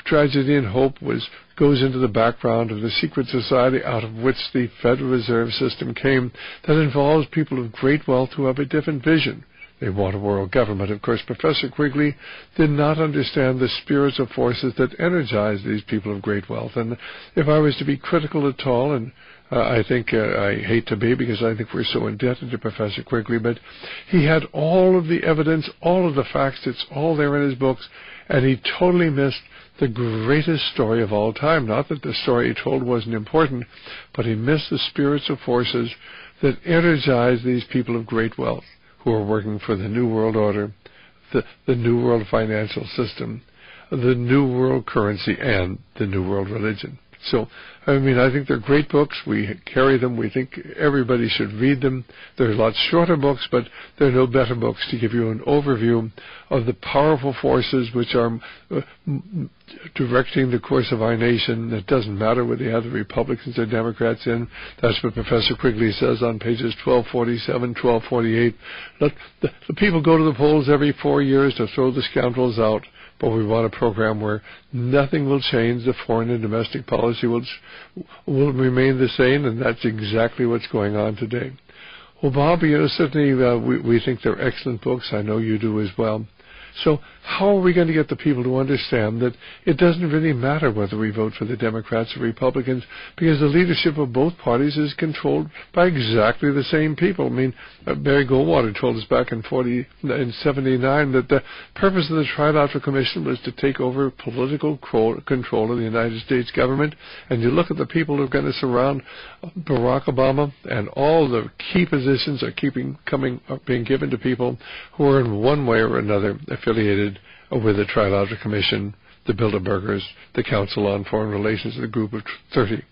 tragedy and hope goes into the background of the secret society out of which the Federal Reserve System came, that involves people of great wealth who have a different vision. They want a world government. Of course, Professor Quigley did not understand the spiritual forces that energize these people of great wealth. And if I was to be critical at all, and I think I hate to be because I think we're so indebted to Professor Quigley, but he had all of the evidence, all of the facts, it's all there in his books, and he totally missed the greatest story of all time. Not that the story he told wasn't important, but he missed the spiritual forces that energize these people of great wealth who are working for the New World Order, the New World Financial System, the New World Currency, and the New World Religion. So, I mean, I think they're great books. We carry them. We think everybody should read them. They're lots shorter books, but there are no better books to give you an overview of the powerful forces which are directing the course of our nation. It doesn't matter whether you have the Republicans or Democrats in. That's what Professor Quigley says on pages 1247, 1248. Let the people go to the polls every 4 years to throw the scoundrels out. But we want a program where nothing will change. The foreign and domestic policy will remain the same, and that's exactly what's going on today. Well, Bob, certainly we think they're excellent books. I know you do as well. So how are we going to get the people to understand that it doesn't really matter whether we vote for the Democrats or Republicans, because the leadership of both parties is controlled by exactly the same people? I mean, Barry Goldwater told us back in 79 that the purpose of the Trilateral Commission was to take over political control of the United States government. And you look at the people who are going to surround Barack Obama, and all the key positions are being given to people who are in one way or another affiliated with the Trilateral Commission, the Bilderbergers, the Council on Foreign Relations, the Group of 30.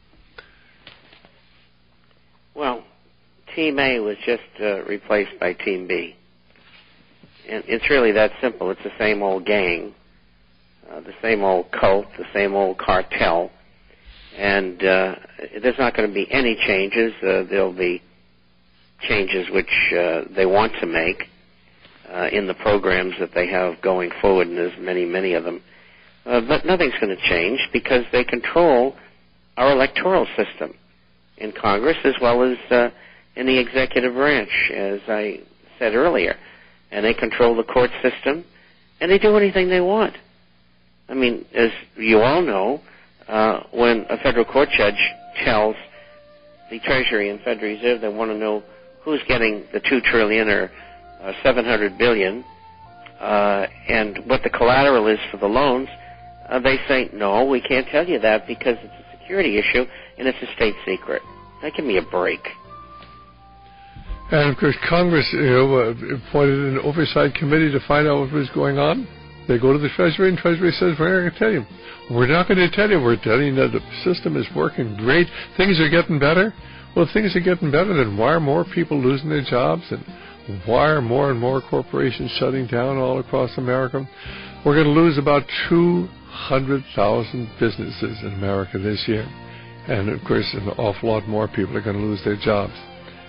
Well, Team A was just replaced by Team B. And it's really that simple. It's the same old gang, the same old cult, the same old cartel. And there's not going to be any changes. There'll be changes which they want to make in the programs that they have going forward, and there's many, many of them. But nothing's going to change because they control our electoral system in Congress as well as in the executive branch, as I said earlier. And they control the court system, and they do anything they want. I mean, as you all know, when a federal court judge tells the Treasury and Federal Reserve they want to know who's getting the $2 trillion or $700 billion, and what the collateral is for the loans, they say, no, we can't tell you that because it's a security issue and it's a state secret. Now, give me a break. And, of course, Congress appointed an oversight committee to find out what was going on. They go to the Treasury, and Treasury says, we're not going to tell you. We're not going to tell you. We're telling you that the system is working great. Things are getting better. Well, if things are getting better, then why are more people losing their jobs? And why are more and more corporations shutting down all across America? We're going to lose about 200,000 businesses in America this year. And, of course, an awful lot more people are going to lose their jobs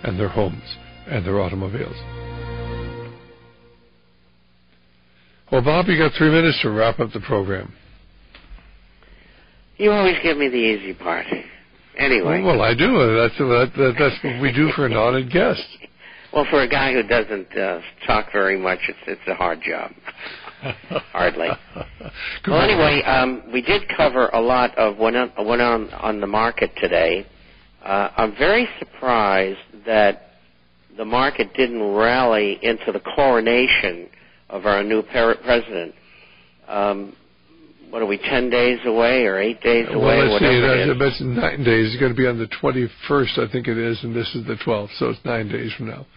and their homes and their automobiles. Well, Bob, you got 3 minutes to wrap up the program. You always give me the easy part. Anyway. Well, I do. That's what we do for an honored guest. Well, for a guy who doesn't talk very much, it's a hard job. Hardly. Well, anyway, we did cover a lot of what went on the market today. I'm very surprised that the market didn't rally into the coronation of our new president. What are we, 10 days away or 8 days away? Well, whatever that's 9 days. It's going to be on the 21st, I think it is, and this is the 12th, so it's 9 days from now.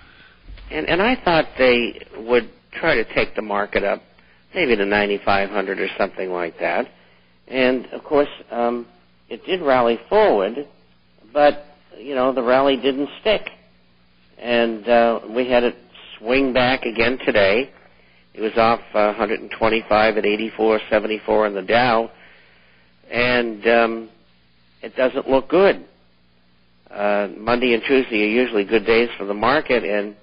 And I thought they would try to take the market up, maybe to 9,500 or something like that. And, of course, it did rally forward, but, the rally didn't stick. And we had it swing back again today. It was off 125 at 84.74 in the Dow, and it doesn't look good. Monday and Tuesday are usually good days for the market, and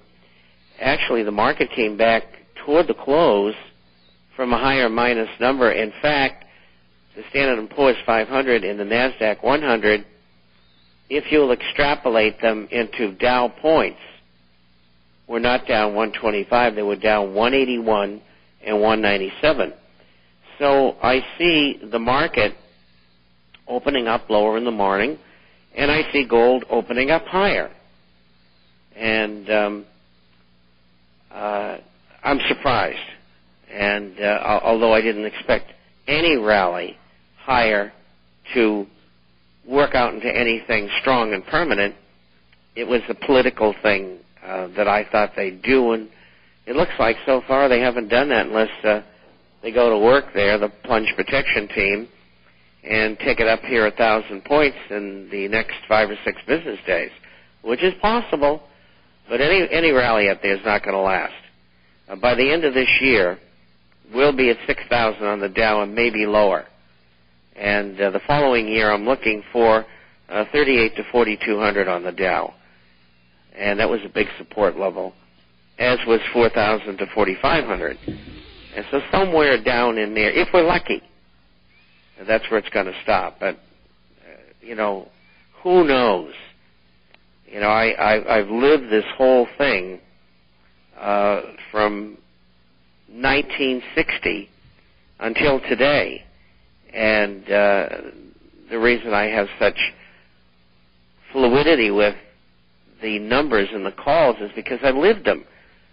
actually the market came back toward the close from a higher minus number. In fact, the Standard & Poor's 500 and the NASDAQ 100, if you'll extrapolate them into Dow points, were not down 125. They were down 181 and 197. So I see the market opening up lower in the morning, and I see gold opening up higher. And I'm surprised. And although I didn't expect any rally higher to work out into anything strong and permanent, it was a political thing that I thought they'd do, and it looks like so far they haven't done that unless they go to work there, the plunge protection team, and take it up here 1,000 points in the next 5 or 6 business days, which is possible, but any rally up there is not going to last. By the end of this year, we'll be at 6,000 on the Dow and maybe lower. And the following year, I'm looking for 38 to 4,200 on the Dow. And that was a big support level, as was 4,000 to 4,500. And so somewhere down in there, if we're lucky, that's where it's going to stop. But, who knows? I've lived this whole thing from 1960 until today. And the reason I have such fluidity with the numbers and the calls is because I lived them.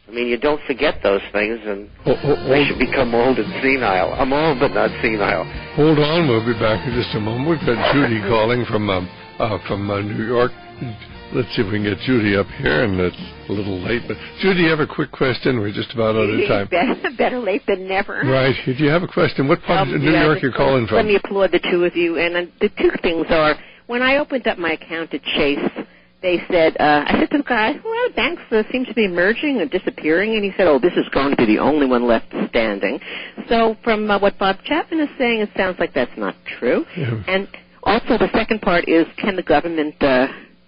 I mean, you don't forget those things, and they should become old and senile. I'm old but not senile. Hold on, we'll be back in just a moment. We've got Judy calling from New York. Let's see if we can get Judy up here, and it's a little late. But Judy, you have a quick question? We're just about out of time. Better late than never. Right. Do you have a question? What part of New York you're calling from? Let me applaud the two of you. And the two things are, when I opened up my account at Chase, they said, I said to the guy, well, banks seem to be merging and disappearing. And he said, this is going to be the only one left standing. So from what Bob Chapman is saying, it sounds like that's not true. Yeah. And also the second part is, can the government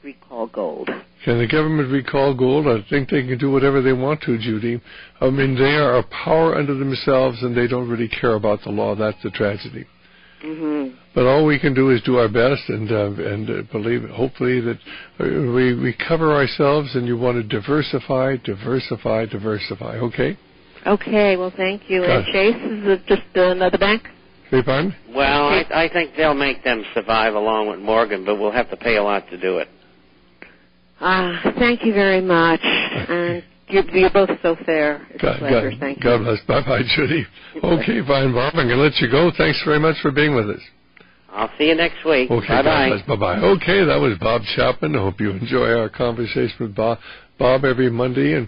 recall gold? Can the government recall gold? I think they can do whatever they want to, Judy. I mean, they are a power unto themselves, and they don't really care about the law. That's the tragedy. Mm-hmm. But all we can do is do our best and believe, hopefully, that we cover ourselves, and you want to diversify, okay? Okay, well, thank you. And Chase, is it just another bank? Pardon? Well, I think they'll make them survive along with Morgan, but we'll have to pay a lot to do it. Thank you very much. And you're both so fair. It's a pleasure. Thank you. God bless. Bye-bye, Judy. Okay, fine, Bob. I'm going to let you go. Thanks very much for being with us. I'll see you next week. Okay, bye-bye. Bye-bye. Okay, that was Bob Chapman. I hope you enjoy our conversation with Bob every Monday. And